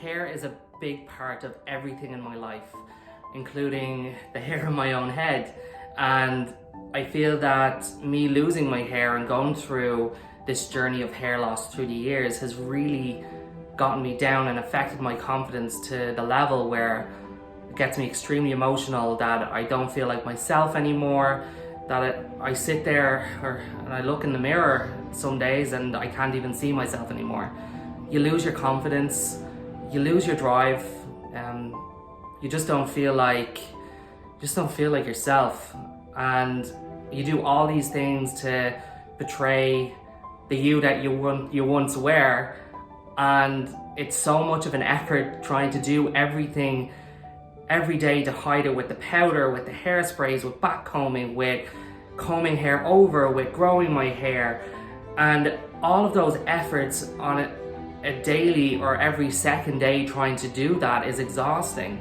hair is a big part of everything in my life, including the hair on my own head. And I feel that me losing my hair and going through this journey of hair loss through the years has really gotten me down and affected my confidence to the level where it gets me extremely emotional, that I don't feel like myself anymore, that I sit there and I look in the mirror some days and I can't even see myself anymore. You lose your confidence, you lose your drive, you just don't feel like yourself, and you do all these things to betray the you that you once were, and it's so much of an effort trying to do everything every day to hide it, with the powder, with the hairsprays, with back combing, with combing hair over, with growing my hair, and all of those efforts on a daily or every second day trying to do that is exhausting.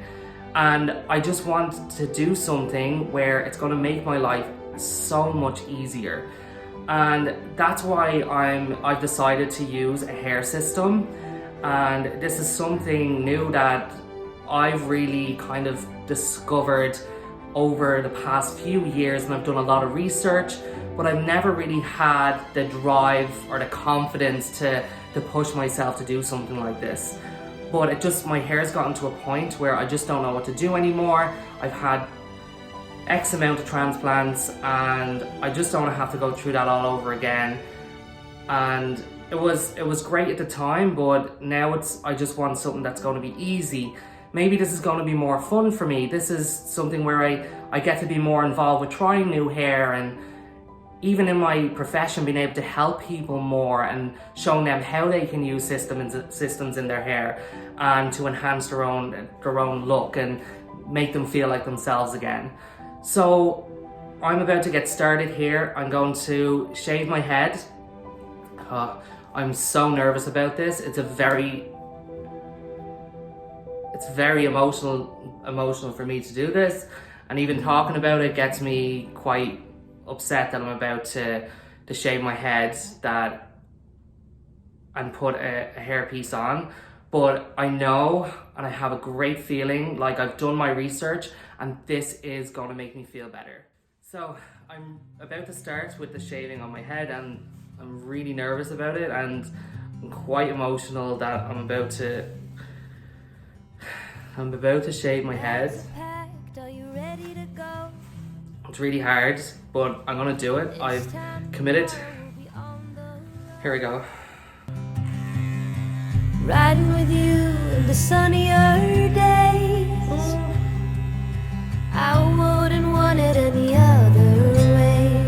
And I just want to do something where it's going to make my life so much easier. And that's why I've decided to use a hair system. And this is something new that I've really kind of discovered over the past few years, and I've done a lot of research, but I've never really had the drive or the confidence to push myself to do something like this. But my hair's gotten to a point where I just don't know what to do anymore. I've had X amount of transplants and I just don't want to have to go through that all over again. And it was great at the time, but now I just want something that's going to be easy. Maybe this is going to be more fun for me. This is something where I get to be more involved with trying new hair, and even in my profession being able to help people more and showing them how they can use systems in their hair and to enhance their own look and make them feel like themselves again. So I'm about to get started here. I'm going to shave my head. I'm so nervous about this. It's very emotional for me to do this, and even talking about it gets me quite upset that I'm about to shave my head and put a hairpiece on. But I know, and I have a great feeling, like I've done my research and this is going to make me feel better. So I'm about to start with the shaving on my head, and I'm really nervous about it, and I'm quite emotional that I'm about to shave my head. It's really hard, but I'm gonna do it. I've committed. Here we go. Riding with you in the sunnier days, I wouldn't want it any other way.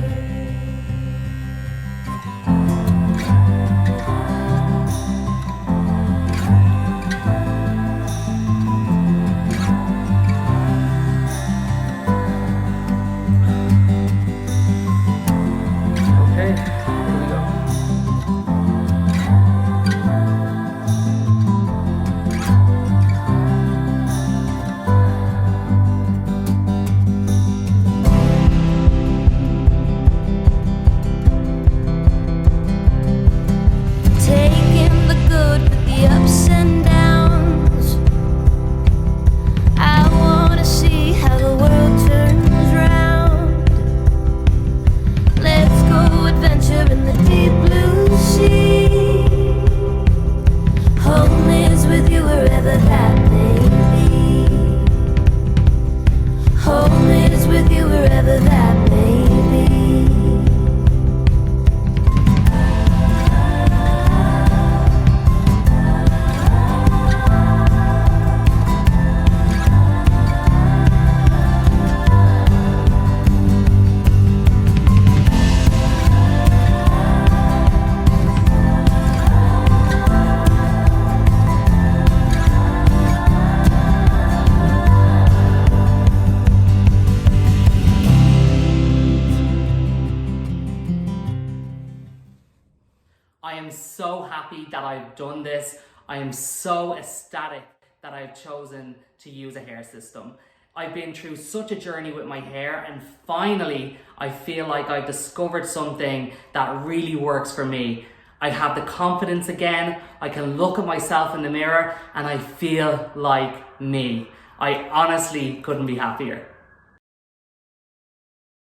I am so happy that I've done this. I am so ecstatic that I've chosen to use a hair system. I've been through such a journey with my hair, and finally I feel like I've discovered something that really works for me. I have the confidence again. I can look at myself in the mirror and I feel like me. I honestly couldn't be happier.